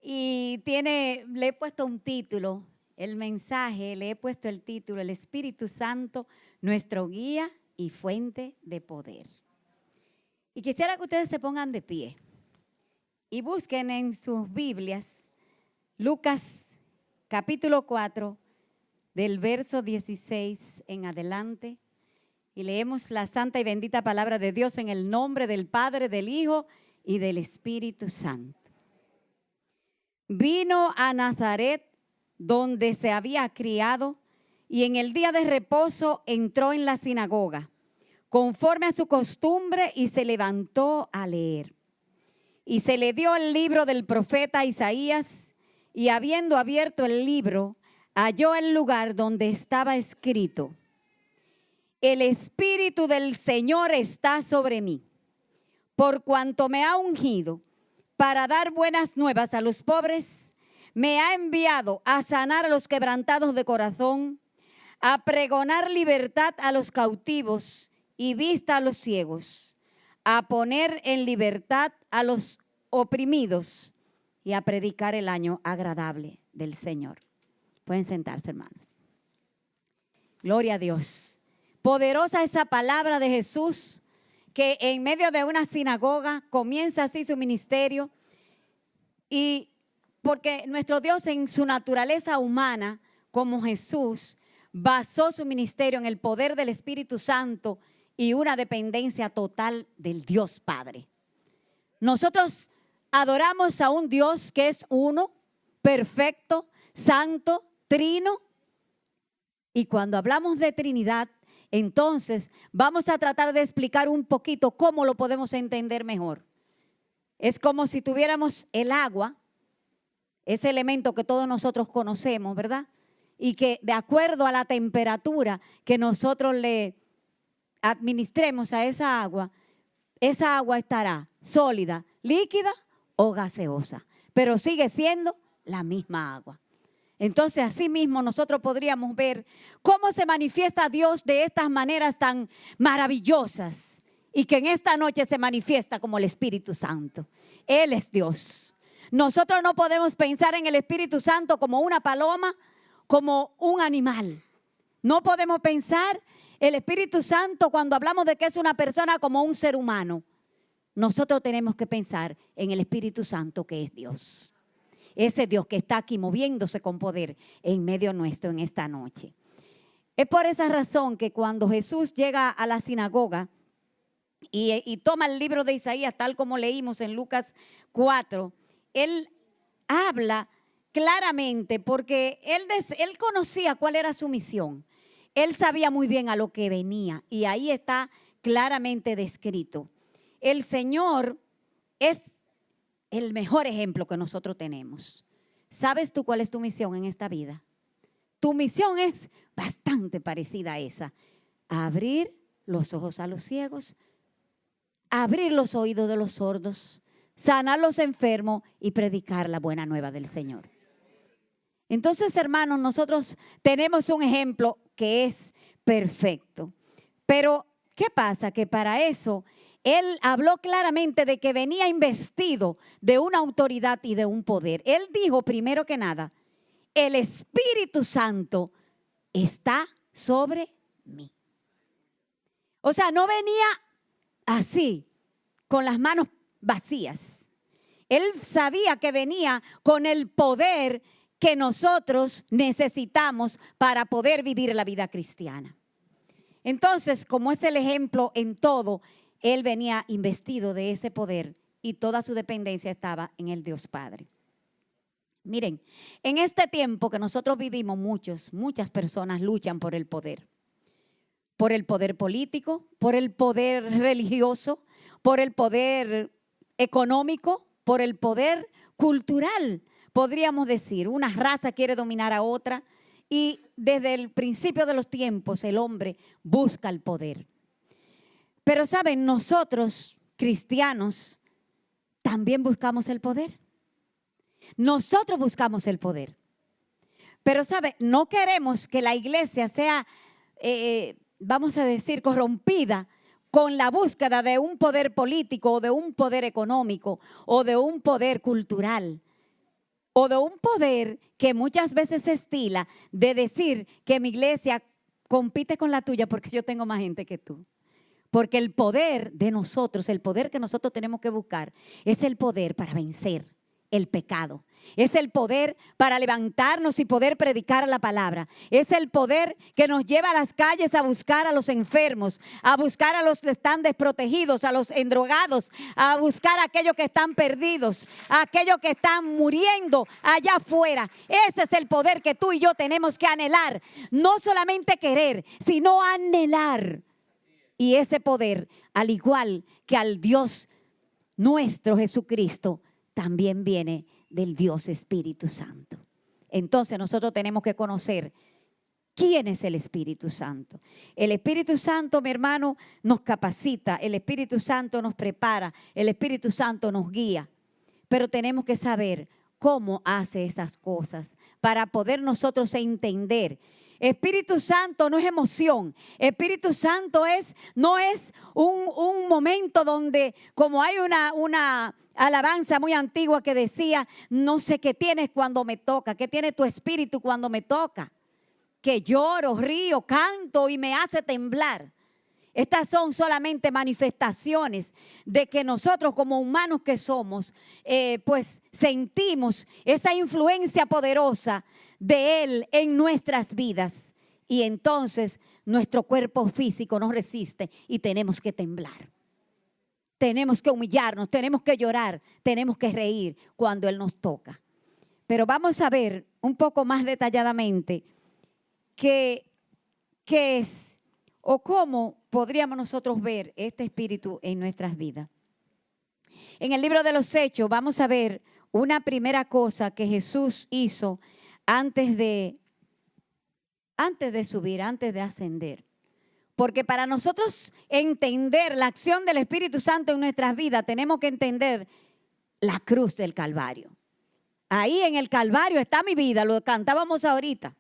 Y le he puesto un título, el mensaje, le he puesto el título, el Espíritu Santo, nuestro guía y fuente de poder. Y quisiera que ustedes se pongan de pie y busquen en sus Biblias Lucas capítulo 4, del verso 16 en adelante. Y leemos la santa y bendita palabra de Dios en el nombre del Padre, del Hijo y del Espíritu Santo. Vino a Nazaret, donde se había criado, y en el día de reposo entró en la sinagoga, conforme a su costumbre, y se levantó a leer. Y se le dio el libro del profeta Isaías, y habiendo abierto el libro, halló el lugar donde estaba escrito: El Espíritu del Señor está sobre mí, por cuanto me ha ungido para dar buenas nuevas a los pobres, me ha enviado a sanar a los quebrantados de corazón, a pregonar libertad a los cautivos y vista a los ciegos, a poner en libertad a los oprimidos y a predicar el año agradable del Señor. Pueden sentarse, hermanos. Gloria a Dios. Poderosa esa palabra de Jesús, que en medio de una sinagoga comienza así su ministerio. Y porque nuestro Dios, en su naturaleza humana, como Jesús, basó su ministerio en el poder del Espíritu Santo y una dependencia total del Dios Padre. Nosotros adoramos a un Dios que es uno, perfecto, santo, trino. Y cuando hablamos de Trinidad, entonces vamos a tratar de explicar un poquito cómo lo podemos entender mejor. Es como si tuviéramos el agua, ese elemento que todos nosotros conocemos, ¿verdad? Y que de acuerdo a la temperatura que nosotros le administremos a esa agua estará sólida, líquida o gaseosa, pero sigue siendo la misma agua. Entonces, así mismo nosotros podríamos ver cómo se manifiesta Dios de estas maneras tan maravillosas, y que en esta noche se manifiesta como el Espíritu Santo. Él es Dios. Nosotros no podemos pensar en el Espíritu Santo como una paloma, como un animal. No podemos pensar el Espíritu Santo cuando hablamos de que es una persona como un ser humano. Nosotros tenemos que pensar en el Espíritu Santo, que es Dios. Ese Dios que está aquí moviéndose con poder en medio nuestro en esta noche. Es por esa razón que cuando Jesús llega a la sinagoga y toma el libro de Isaías, tal como leímos en Lucas 4, él habla claramente porque él conocía cuál era su misión. Él sabía muy bien a lo que venía, y ahí está claramente descrito. El Señor es el mejor ejemplo que nosotros tenemos. ¿Sabes tú cuál es tu misión en esta vida? Tu misión es bastante parecida a esa: abrir los ojos a los ciegos, abrir los oídos de los sordos, sanar a los enfermos y predicar la buena nueva del Señor. Entonces, hermanos, nosotros tenemos un ejemplo que es perfecto. Pero, ¿qué pasa? Que para eso Él habló claramente de que venía investido de una autoridad y de un poder. Él dijo, primero que nada, el Espíritu Santo está sobre mí. O sea, no venía así, con las manos vacías. Él sabía que venía con el poder que nosotros necesitamos para poder vivir la vida cristiana. Entonces, como es el ejemplo en todo, él venía investido de ese poder y toda su dependencia estaba en el Dios Padre. Miren, en este tiempo que nosotros vivimos, muchas personas luchan por el poder político, por el poder religioso, por el poder económico, por el poder cultural, podríamos decir. Una raza quiere dominar a otra, y desde el principio de los tiempos el hombre busca el poder. Pero saben, nosotros cristianos también buscamos el poder. Nosotros buscamos el poder. Pero saben, no queremos que la iglesia sea, vamos a decir, corrompida con la búsqueda de un poder político o de un poder económico o de un poder cultural. o de un poder que muchas veces se estila de decir que mi iglesia compite con la tuya porque yo tengo más gente que tú. Porque el poder de nosotros, el poder que nosotros tenemos que buscar, es el poder para vencer el pecado. Es el poder para levantarnos y poder predicar la palabra. Es el poder que nos lleva a las calles a buscar a los enfermos, a buscar a los que están desprotegidos, a los endrogados, a buscar a aquellos que están perdidos, a aquellos que están muriendo allá afuera. Ese es el poder que tú y yo tenemos que anhelar. No solamente querer, sino anhelar. Y ese poder, al igual que al Dios nuestro Jesucristo, también viene del Dios Espíritu Santo. Entonces nosotros tenemos que conocer quién es el Espíritu Santo. El Espíritu Santo, mi hermano, nos capacita, el Espíritu Santo nos prepara, el Espíritu Santo nos guía. Pero tenemos que saber cómo hace esas cosas para poder nosotros entender. Espíritu Santo no es emoción. Espíritu Santo no es un momento donde, como hay una alabanza muy antigua que decía, no sé qué tienes cuando me toca, qué tiene tu espíritu cuando me toca, que lloro, río, canto y me hace temblar. Estas son solamente manifestaciones de que nosotros como humanos que somos, pues sentimos esa influencia poderosa de Él en nuestras vidas. Y entonces nuestro cuerpo físico nos resiste y tenemos que temblar. Tenemos que humillarnos, tenemos que llorar, tenemos que reír cuando Él nos toca. Pero vamos a ver un poco más detalladamente qué es o cómo podríamos nosotros ver este espíritu en nuestras vidas. En el libro de los Hechos vamos a ver una primera cosa que Jesús hizo antes de subir, antes de ascender. Porque para nosotros entender la acción del Espíritu Santo en nuestras vidas, tenemos que entender la cruz del Calvario. Ahí en el Calvario está mi vida, lo cantábamos ahorita.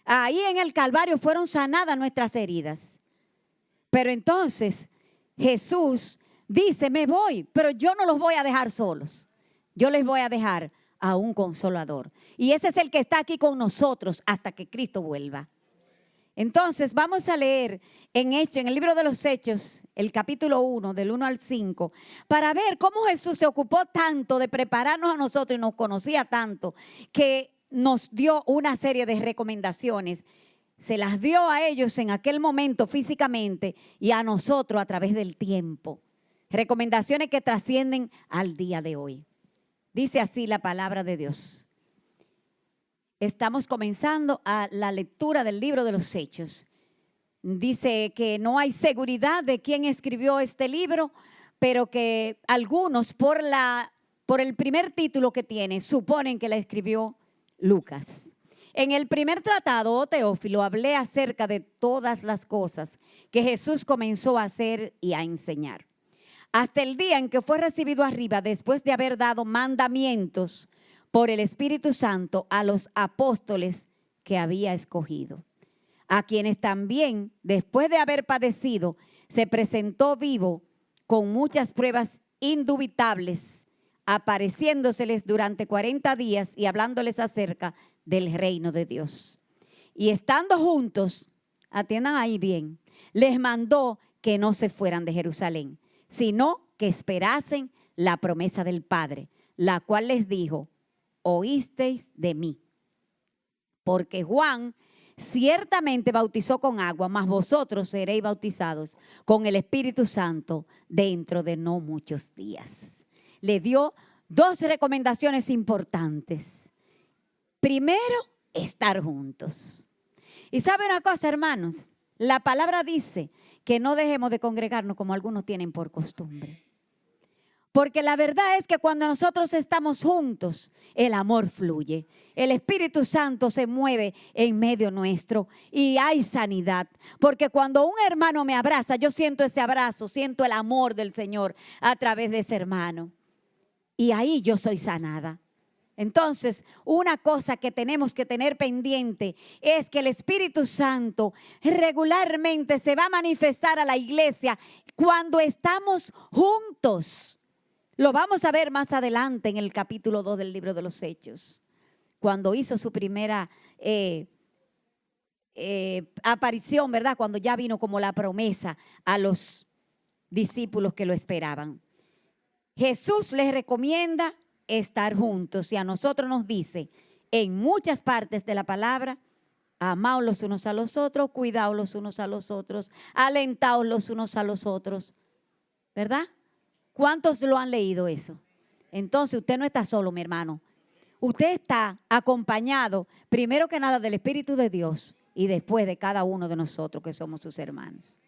Ahí en el Calvario fueron sanadas nuestras heridas. Pero entonces Jesús dice, me voy, pero yo no los voy a dejar solos. Yo les voy a dejar a un consolador. Y ese es el que está aquí con nosotros hasta que Cristo vuelva. Entonces vamos a leer en el libro de los Hechos, el capítulo 1, del 1 al 5, para ver cómo Jesús se ocupó tanto de prepararnos a nosotros y nos conocía tanto, que nos dio una serie de recomendaciones. Se las dio a ellos en aquel momento físicamente y a nosotros a través del tiempo. Recomendaciones que trascienden al día de hoy. Dice así la palabra de Dios. Estamos comenzando a la lectura del libro de los Hechos. Dice que no hay seguridad de quién escribió este libro, pero que algunos por el primer título que tiene suponen que la escribió Lucas. En el primer tratado, oh Teófilo, hablé acerca de todas las cosas que Jesús comenzó a hacer y a enseñar, hasta el día en que fue recibido arriba, después de haber dado mandamientos por el Espíritu Santo a los apóstoles que había escogido, a quienes también, después de haber padecido, se presentó vivo con muchas pruebas indubitables, apareciéndoseles durante 40 días y hablándoles acerca del reino de Dios. Y estando juntos, atiendan ahí bien, les mandó que no se fueran de Jerusalén, sino que esperasen la promesa del Padre, la cual les dijo, oísteis de mí. Porque Juan ciertamente bautizó con agua, mas vosotros seréis bautizados con el Espíritu Santo dentro de no muchos días. Le dio dos recomendaciones importantes. Primero, estar juntos. Y ¿sabe una cosa, hermanos? La palabra dice que no dejemos de congregarnos como algunos tienen por costumbre. Porque la verdad es que cuando nosotros estamos juntos, el amor fluye. El Espíritu Santo se mueve en medio nuestro y hay sanidad. Porque cuando un hermano me abraza, yo siento ese abrazo, siento el amor del Señor a través de ese hermano. Y ahí yo soy sanada. Entonces, una cosa que tenemos que tener pendiente es que el Espíritu Santo regularmente se va a manifestar a la iglesia cuando estamos juntos. Lo vamos a ver más adelante en el capítulo 2 del libro de los Hechos, cuando hizo su primera aparición, ¿verdad? Cuando ya vino como la promesa a los discípulos que lo esperaban. Jesús les recomienda estar juntos y a nosotros nos dice en muchas partes de la palabra: amaos los unos a los otros, cuidaos los unos a los otros, alentaos los unos a los otros, ¿verdad? ¿Cuántos lo han leído eso? Entonces usted no está solo, mi hermano. Usted está acompañado primero que nada del Espíritu de Dios y después de cada uno de nosotros que somos sus hermanos.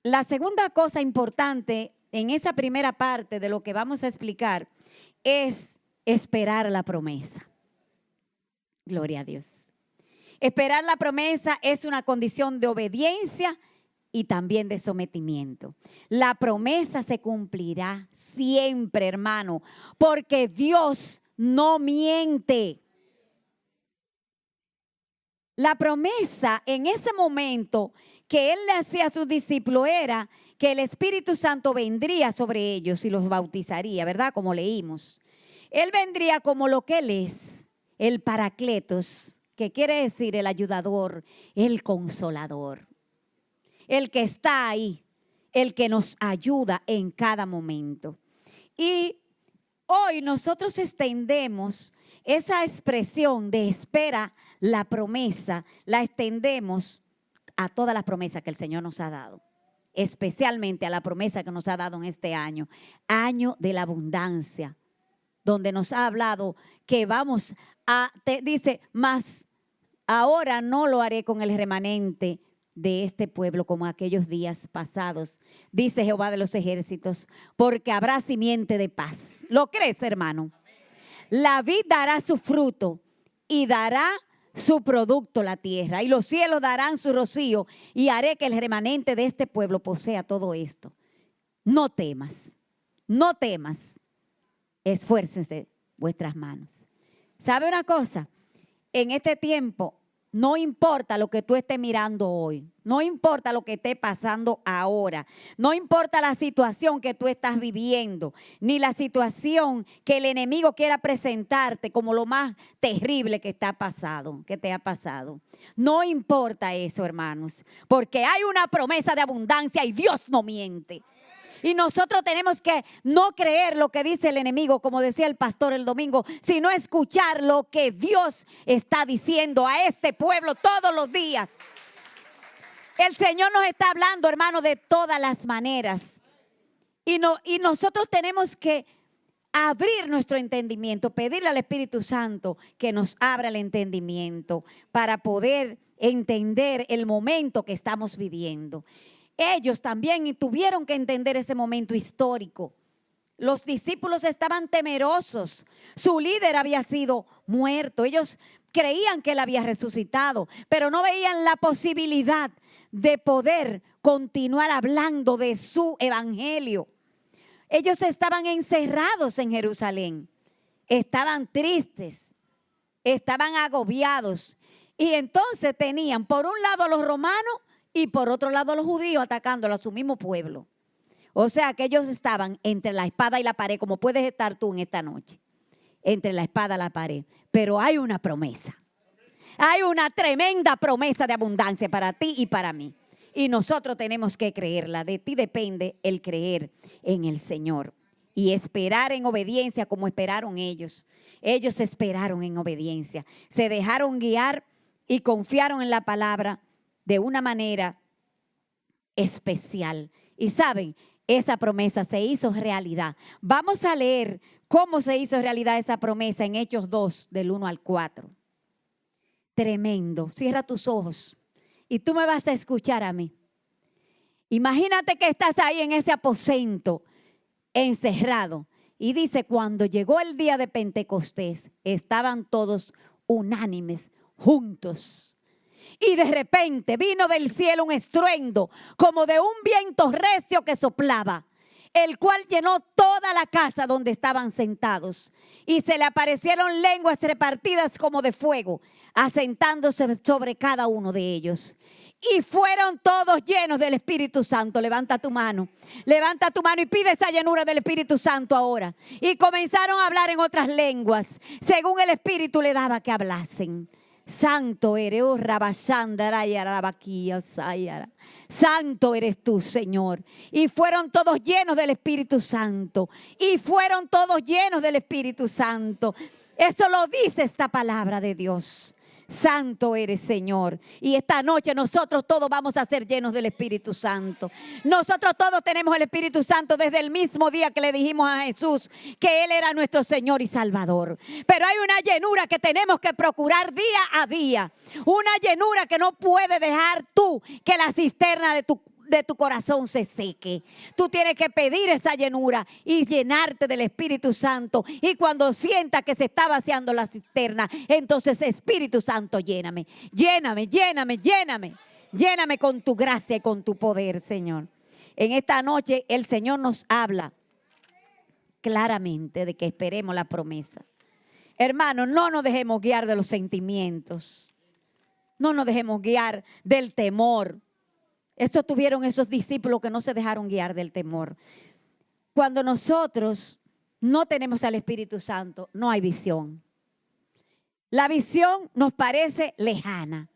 La segunda cosa importante en esa primera parte de lo que vamos a explicar es esperar la promesa. Gloria a Dios. Esperar la promesa es una condición de obediencia y también de sometimiento. La promesa se cumplirá siempre, hermano, porque Dios no miente. La promesa en ese momento que Él le hacía a sus discípulos era que el Espíritu Santo vendría sobre ellos y los bautizaría, ¿verdad? Como leímos. Él vendría como lo que Él es, el Paracletos, que quiere decir el ayudador, el consolador, el que está ahí, el que nos ayuda en cada momento. Y hoy nosotros extendemos esa expresión de espera la promesa, la extendemos a todas las promesas que el Señor nos ha dado, especialmente a la promesa que nos ha dado en este año, año de la abundancia, donde nos ha hablado que vamos a, dice, mas ahora no lo haré con el remanente de este pueblo como aquellos días pasados, dice Jehová de los ejércitos, porque habrá simiente de paz. ¿Lo crees, hermano? La vid dará su fruto y dará su producto la tierra, y los cielos darán su rocío, y haré que el remanente de este pueblo posea todo esto. No temas, no temas, esfuércense vuestras manos. ¿Sabe una cosa? En este tiempo no importa lo que tú estés mirando hoy, no importa lo que esté pasando ahora, no importa la situación que tú estás viviendo, ni la situación que el enemigo quiera presentarte como lo más terrible que te ha pasado. No importa eso, hermanos, porque hay una promesa de abundancia y Dios no miente. Y nosotros tenemos que no creer lo que dice el enemigo, como decía el pastor el domingo, sino escuchar lo que Dios está diciendo a este pueblo todos los días. El Señor nos está hablando, hermano, de todas las maneras. Y nosotros tenemos que abrir nuestro entendimiento, pedirle al Espíritu Santo que nos abra el entendimiento para poder entender el momento que estamos viviendo. Ellos también tuvieron que entender ese momento histórico. Los discípulos estaban temerosos. Su líder había sido muerto. Ellos creían que él había resucitado, pero no veían la posibilidad de poder continuar hablando de su evangelio. Ellos estaban encerrados en Jerusalén. Estaban tristes. Estaban agobiados. Y entonces tenían por un lado a los romanos y por otro lado a los judíos atacándolo a su mismo pueblo. O sea que ellos estaban entre la espada y la pared, como puedes estar tú en esta noche. Entre la espada y la pared. Pero hay una promesa. Hay una tremenda promesa de abundancia para ti y para mí. Y nosotros tenemos que creerla. De ti depende el creer en el Señor. Y esperar en obediencia como esperaron ellos. Ellos esperaron en obediencia. Se dejaron guiar y confiaron en la palabra de una manera especial. Y saben, esa promesa se hizo realidad. Vamos a leer cómo se hizo realidad esa promesa en Hechos 2, del 1 al 4. Tremendo. Cierra tus ojos y tú me vas a escuchar a mí. Imagínate que estás ahí en ese aposento, encerrado. Y dice, cuando llegó el día de Pentecostés, estaban todos unánimes, juntos. Y de repente vino del cielo un estruendo como de un viento recio que soplaba, el cual llenó toda la casa donde estaban sentados. Y se le aparecieron lenguas repartidas como de fuego, asentándose sobre cada uno de ellos. y fueron todos llenos del Espíritu Santo. Levanta tu mano y pide esa llenura del Espíritu Santo ahora. Y comenzaron a hablar en otras lenguas, según el Espíritu le daba que hablasen. Santo eres, oh Rabashandara y Arabaquía, Sayara. Santo eres tú, Señor. Y fueron todos llenos del Espíritu Santo. Y fueron todos llenos del Espíritu Santo. Eso lo dice esta palabra de Dios. Santo eres, Señor. Y esta noche nosotros todos vamos a ser llenos del Espíritu Santo. Nosotros todos tenemos el Espíritu Santo desde el mismo día que le dijimos a Jesús que Él era nuestro Señor y Salvador. Pero hay una llenura que tenemos que procurar día a día. Una llenura que no puede dejar tú que la cisterna de tu corazón se seque. Tú tienes que pedir esa llenura y llenarte del Espíritu Santo. Y cuando sientas que se está vaciando la cisterna, entonces Espíritu Santo, lléname, lléname, lléname, lléname. Lléname con tu gracia y con tu poder, Señor. En esta noche el Señor nos habla claramente de que esperemos la promesa. Hermanos, no nos dejemos guiar de los sentimientos. No nos dejemos guiar del temor. Esto tuvieron esos discípulos que no se dejaron guiar del temor. Cuando nosotros no tenemos al Espíritu Santo, no hay visión. La visión nos parece lejana.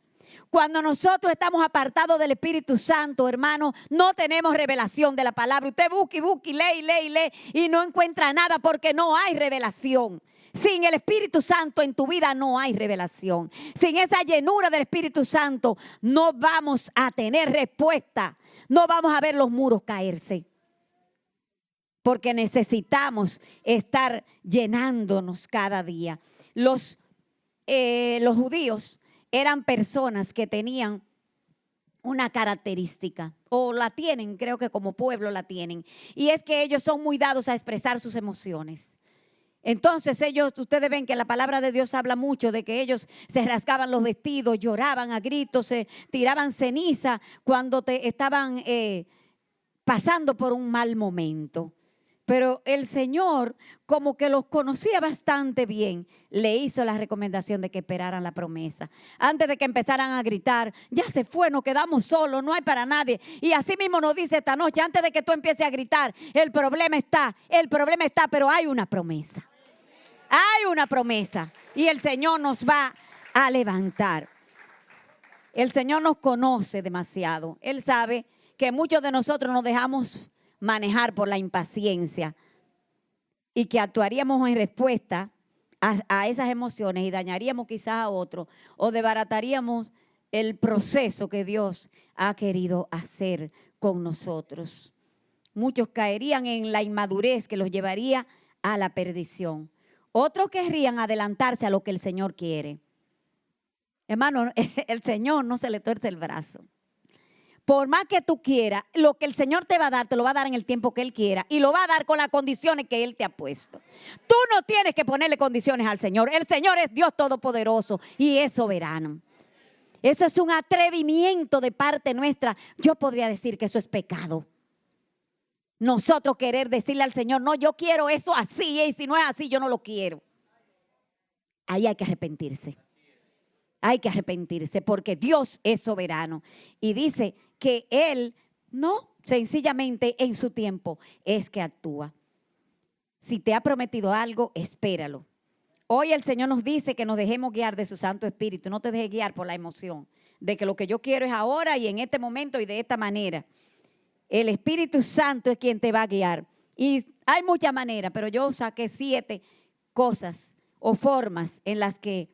Cuando nosotros estamos apartados del Espíritu Santo, hermano, no tenemos revelación de la palabra. Usted busca y busca y lee y no encuentra nada porque no hay revelación. Sin el Espíritu Santo en tu vida no hay revelación. Sin esa llenura del Espíritu Santo no vamos a tener respuesta. No vamos a ver los muros caerse. Porque necesitamos estar llenándonos cada día. Los judíos eran personas que tenían una característica, o la tienen, creo que como pueblo la tienen. Y es que ellos son muy dados a expresar sus emociones. Entonces ustedes ven que la palabra de Dios habla mucho de que ellos se rasgaban los vestidos, lloraban a gritos, se tiraban ceniza cuando estaban pasando por un mal momento. Pero el Señor, como que los conocía bastante bien, le hizo la recomendación de que esperaran la promesa. Antes de que empezaran a gritar, ya se fue, nos quedamos solos, no hay para nadie. Y así mismo nos dice esta noche, antes de que tú empieces a gritar, el problema está, pero hay una promesa. Hay una promesa y el Señor nos va a levantar. El Señor nos conoce demasiado. Él sabe que muchos de nosotros nos dejamos manejar por la impaciencia y que actuaríamos en respuesta a esas emociones y dañaríamos quizás a otro o desbarataríamos el proceso que Dios ha querido hacer con nosotros. Muchos caerían en la inmadurez que los llevaría a la perdición. Otros querrían adelantarse a lo que el Señor quiere. Hermano, el Señor no se le tuerce el brazo. Por más que tú quieras, lo que el Señor te va a dar, te lo va a dar en el tiempo que Él quiera. Y lo va a dar con las condiciones que Él te ha puesto. Tú no tienes que ponerle condiciones al Señor. El Señor es Dios Todopoderoso y es soberano. Eso es un atrevimiento de parte nuestra. Yo podría decir que eso es pecado. Nosotros querer decirle al Señor, no, yo quiero eso así, y si no es así, yo no lo quiero. Ahí hay que arrepentirse. Hay que arrepentirse porque Dios es soberano. Y dice que Él, no, sencillamente en su tiempo es que actúa. Si te ha prometido algo, espéralo. Hoy el Señor nos dice que nos dejemos guiar de su Santo Espíritu. No te dejes guiar por la emoción de que lo que yo quiero es ahora y en este momento y de esta manera. El Espíritu Santo es quien te va a guiar. Y hay muchas maneras, pero yo saqué 7 cosas o formas en las que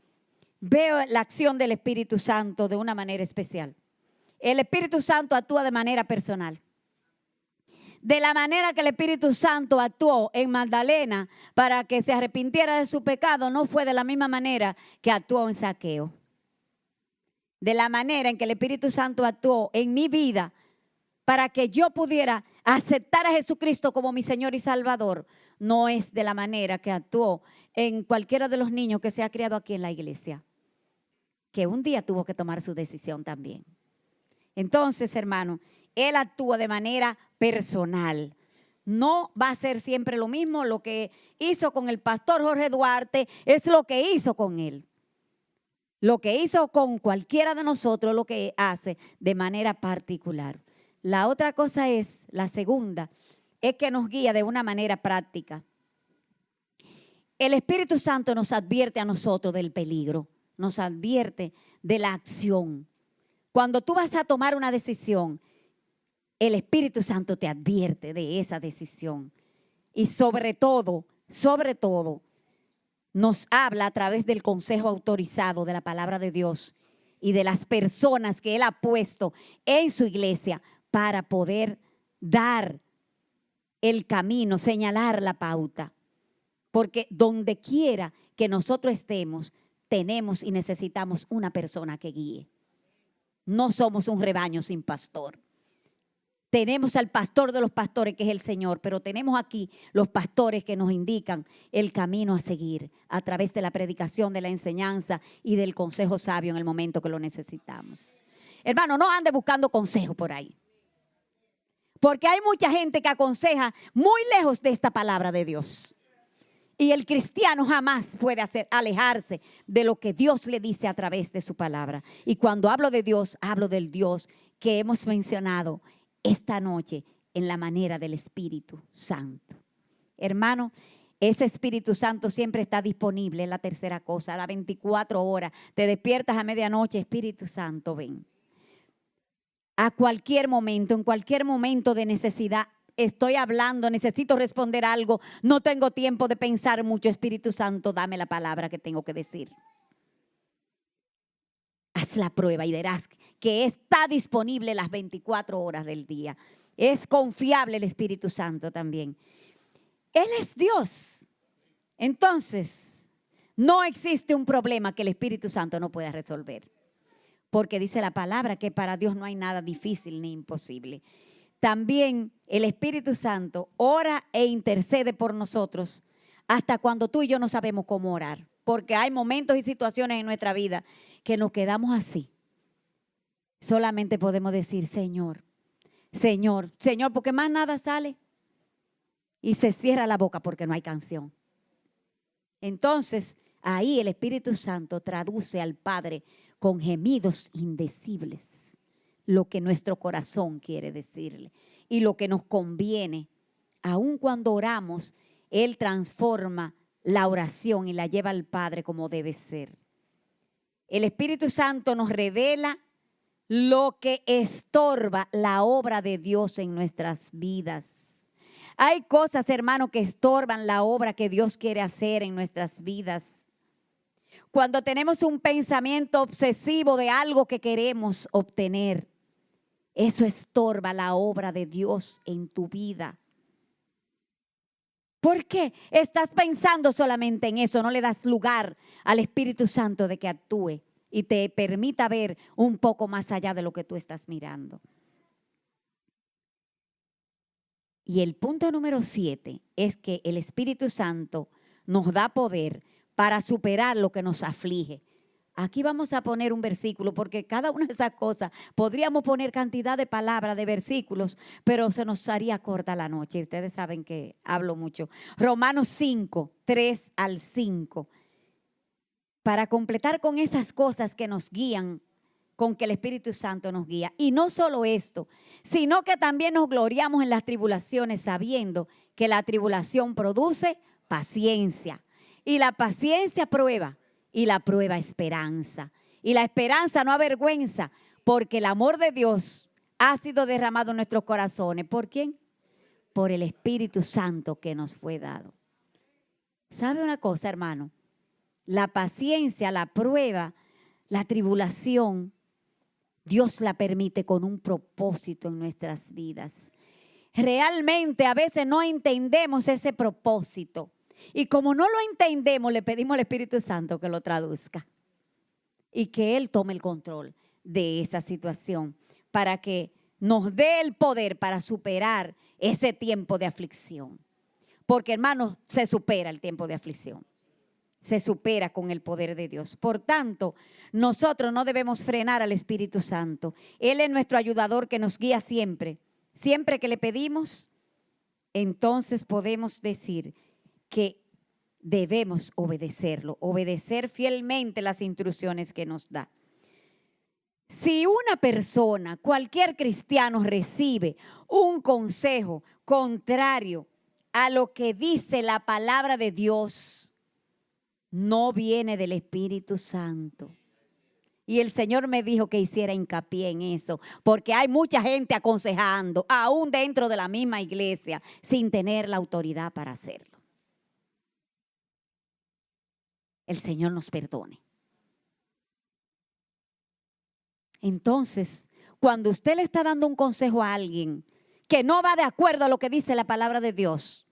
veo la acción del Espíritu Santo de una manera especial. El Espíritu Santo actúa de manera personal. De la manera que el Espíritu Santo actuó en Magdalena para que se arrepintiera de su pecado, no fue de la misma manera que actuó en Zaqueo. De la manera en que el Espíritu Santo actuó en mi vida para que yo pudiera aceptar a Jesucristo como mi Señor y Salvador, no es de la manera que actuó en cualquiera de los niños que se ha criado aquí en la iglesia, que un día tuvo que tomar su decisión también. Entonces, hermano, Él actúa de manera personal. No va a ser siempre lo mismo. Lo que hizo con el pastor Jorge Duarte es lo que hizo con él. Lo que hizo con cualquiera de nosotros, lo que hace de manera particular. La otra cosa es, la segunda, es que nos guía de una manera práctica. El Espíritu Santo nos advierte a nosotros del peligro, nos advierte de la acción. Cuando tú vas a tomar una decisión, el Espíritu Santo te advierte de esa decisión. Y sobre todo, nos habla a través del consejo autorizado de la palabra de Dios y de las personas que Él ha puesto en su iglesia para poder dar el camino, señalar la pauta. Porque donde quiera que nosotros estemos, tenemos y necesitamos una persona que guíe. No somos un rebaño sin pastor. Tenemos al pastor de los pastores, que es el Señor, pero tenemos aquí los pastores que nos indican el camino a seguir a través de la predicación, de la enseñanza y del consejo sabio en el momento que lo necesitamos. Hermano, no ande buscando consejo por ahí. Porque hay mucha gente que aconseja muy lejos de esta palabra de Dios. Y el cristiano jamás puede alejarse de lo que Dios le dice a través de su palabra. Y cuando hablo de Dios, hablo del Dios que hemos mencionado esta noche en la manera del Espíritu Santo. Hermano, ese Espíritu Santo siempre está disponible, es la tercera cosa, a las 24 horas. Te despiertas a medianoche, Espíritu Santo, ven. A cualquier momento, en cualquier momento de necesidad, estoy hablando, necesito responder algo, no tengo tiempo de pensar mucho, Espíritu Santo, dame la palabra que tengo que decir. Haz la prueba y verás que está disponible las 24 horas del día. Es confiable el Espíritu Santo también. Él es Dios. Entonces, no existe un problema que el Espíritu Santo no pueda resolver. Porque dice la palabra que para Dios no hay nada difícil ni imposible. También el Espíritu Santo ora e intercede por nosotros hasta cuando tú y yo no sabemos cómo orar. Porque hay momentos y situaciones en nuestra vida que nos quedamos así. Solamente podemos decir, Señor, Señor, Señor, porque más nada sale. Y se cierra la boca porque no hay canción. Entonces, ahí el Espíritu Santo traduce al Padre con gemidos indecibles lo que nuestro corazón quiere decirle y lo que nos conviene. Aun cuando oramos, Él transforma la oración y la lleva al Padre como debe ser. El Espíritu Santo nos revela lo que estorba la obra de Dios en nuestras vidas. Hay cosas, hermano, que estorban la obra que Dios quiere hacer en nuestras vidas. Cuando tenemos un pensamiento obsesivo de algo que queremos obtener, eso estorba la obra de Dios en tu vida. ¿Por qué estás pensando solamente en eso? No le das lugar al Espíritu Santo de que actúe y te permita ver un poco más allá de lo que tú estás mirando. Y el punto número 7 es que el Espíritu Santo nos da poder para superar lo que nos aflige. Aquí vamos a poner un versículo porque cada una de esas cosas podríamos poner cantidad de palabras, de versículos, pero se nos haría corta la noche. Ustedes saben que hablo mucho. Romanos 5, 3 al 5. Para completar con esas cosas que nos guían, con que el Espíritu Santo nos guía. Y no solo esto, sino que también nos gloriamos en las tribulaciones sabiendo que la tribulación produce paciencia. Y la paciencia prueba. Y la prueba esperanza. Y la esperanza no avergüenza, porque el amor de Dios ha sido derramado en nuestros corazones. ¿Por quién? Por el Espíritu Santo que nos fue dado. ¿Sabe una cosa, hermano? La paciencia, la prueba, la tribulación, Dios la permite con un propósito en nuestras vidas. Realmente a veces no entendemos ese propósito. Y como no lo entendemos, le pedimos al Espíritu Santo que lo traduzca y que Él tome el control de esa situación para que nos dé el poder para superar ese tiempo de aflicción. Porque, hermanos, se supera el tiempo de aflicción. Se supera con el poder de Dios. Por tanto, nosotros no debemos frenar al Espíritu Santo. Él es nuestro ayudador que nos guía siempre. Siempre que le pedimos, entonces podemos decir que debemos obedecerlo, obedecer fielmente las instrucciones que nos da. Si una persona, cualquier cristiano, recibe un consejo contrario a lo que dice la palabra de Dios, no viene del Espíritu Santo. Y el Señor me dijo que hiciera hincapié en eso, porque hay mucha gente aconsejando, aún dentro de la misma iglesia, sin tener la autoridad para hacerlo. El Señor nos perdone. Entonces, cuando usted le está dando un consejo a alguien que no va de acuerdo a lo que dice la palabra de Dios,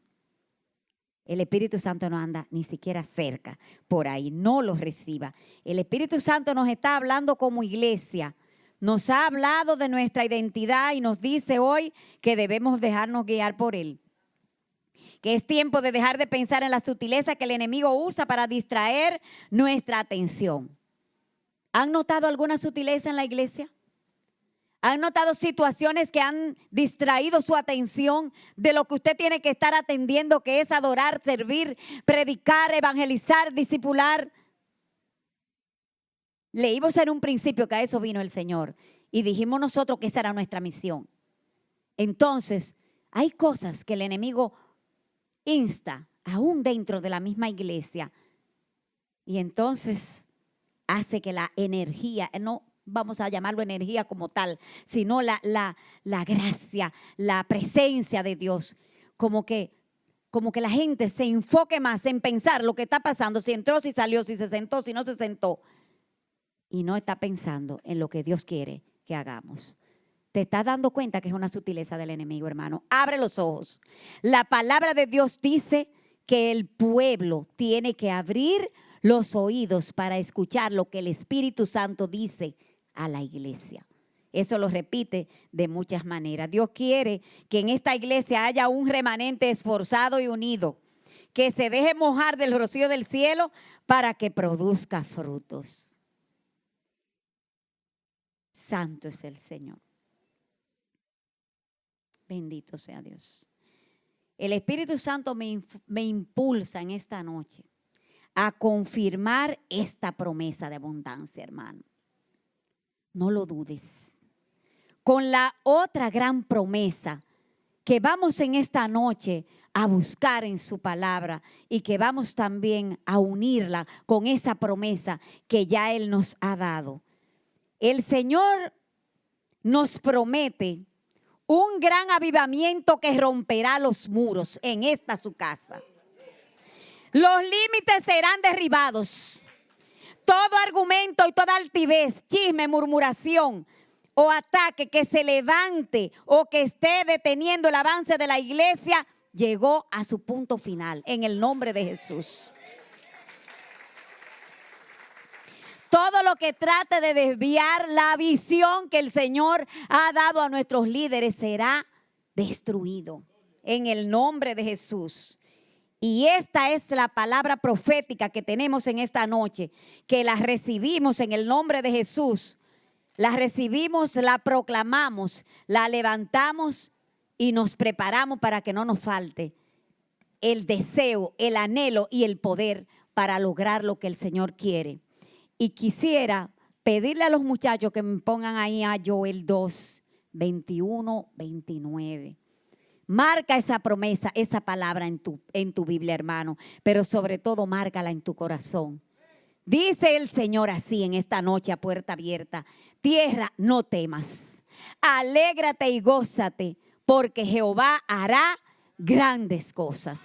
el Espíritu Santo no anda ni siquiera cerca por ahí, no lo reciba. El Espíritu Santo nos está hablando como iglesia, nos ha hablado de nuestra identidad y nos dice hoy que debemos dejarnos guiar por Él. Que es tiempo de dejar de pensar en la sutileza que el enemigo usa para distraer nuestra atención. ¿Han notado alguna sutileza en la iglesia? ¿Han notado situaciones que han distraído su atención de lo que usted tiene que estar atendiendo, que es adorar, servir, predicar, evangelizar, discipular? Leímos en un principio que a eso vino el Señor y dijimos nosotros que esa era nuestra misión. Entonces, hay cosas que el enemigo insta, aún dentro de la misma iglesia, y entonces hace que la energía, no vamos a llamarlo energía como tal, sino la gracia, la presencia de Dios, como que la gente se enfoque más en pensar lo que está pasando, si entró, si salió, si se sentó, si no se sentó, y no está pensando en lo que Dios quiere que hagamos. ¿Te estás dando cuenta que es una sutileza del enemigo, hermano? Abre los ojos. La palabra de Dios dice que el pueblo tiene que abrir los oídos para escuchar lo que el Espíritu Santo dice a la iglesia. Eso lo repite de muchas maneras. Dios quiere que en esta iglesia haya un remanente esforzado y unido, que se deje mojar del rocío del cielo para que produzca frutos. Santo es el Señor. Bendito sea Dios. El Espíritu Santo me impulsa en esta noche a confirmar esta promesa de abundancia, hermano. No lo dudes. Con la otra gran promesa que vamos en esta noche a buscar en su palabra y que vamos también a unirla con esa promesa que ya Él nos ha dado. El Señor nos promete un gran avivamiento que romperá los muros en esta su casa. Los límites serán derribados. Todo argumento y toda altivez, chisme, murmuración o ataque que se levante o que esté deteniendo el avance de la iglesia llegó a su punto final en el nombre de Jesús. Todo lo que trate de desviar la visión que el Señor ha dado a nuestros líderes será destruido en el nombre de Jesús. Y esta es la palabra profética que tenemos en esta noche, que la recibimos en el nombre de Jesús. La recibimos, la proclamamos, la levantamos y nos preparamos para que no nos falte el deseo, el anhelo y el poder para lograr lo que el Señor quiere. Y quisiera pedirle a los muchachos que me pongan ahí a Joel 2, 21, 29. Marca esa promesa, esa palabra en tu Biblia, hermano, pero sobre todo márcala en tu corazón. Dice el Señor así en esta noche a puerta abierta: tierra, no temas, alégrate y gózate, porque Jehová hará grandes cosas.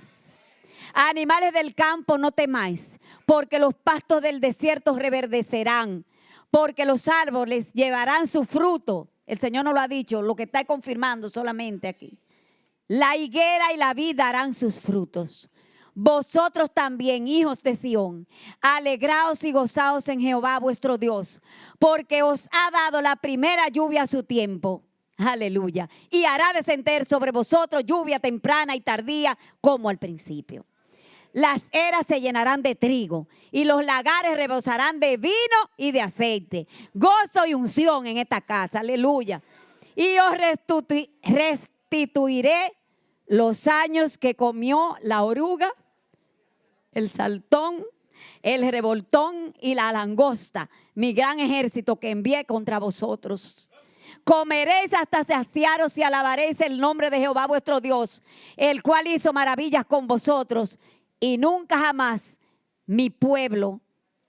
Animales del campo, no temáis, porque los pastos del desierto reverdecerán, porque los árboles llevarán su fruto. El Señor no lo ha dicho, lo que está confirmando solamente aquí. La higuera y la vid darán sus frutos. Vosotros también, hijos de Sión, alegraos y gozaos en Jehová vuestro Dios, porque os ha dado la primera lluvia a su tiempo. Aleluya. Y hará descender sobre vosotros lluvia temprana y tardía como al principio. Las eras se llenarán de trigo y los lagares rebosarán de vino y de aceite. Gozo y unción en esta casa. Aleluya. Y os restituiré los años que comió la oruga, el saltón, el revoltón y la langosta, mi gran ejército que envié contra vosotros. Comeréis hasta saciaros y alabaréis el nombre de Jehová vuestro Dios, el cual hizo maravillas con vosotros, y nunca jamás mi pueblo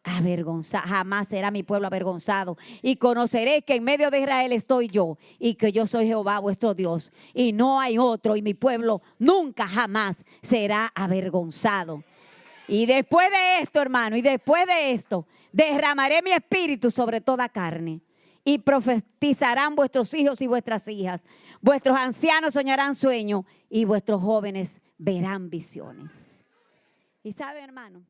jamás será mi pueblo avergonzado. Y conoceréis que en medio de Israel estoy yo, y que yo soy Jehová vuestro Dios, y no hay otro, y mi pueblo nunca jamás será avergonzado. Y después de esto, hermano, y después de esto, derramaré mi espíritu sobre toda carne. Y profetizarán vuestros hijos y vuestras hijas. Vuestros ancianos soñarán sueños y vuestros jóvenes verán visiones. Y sabe, hermano,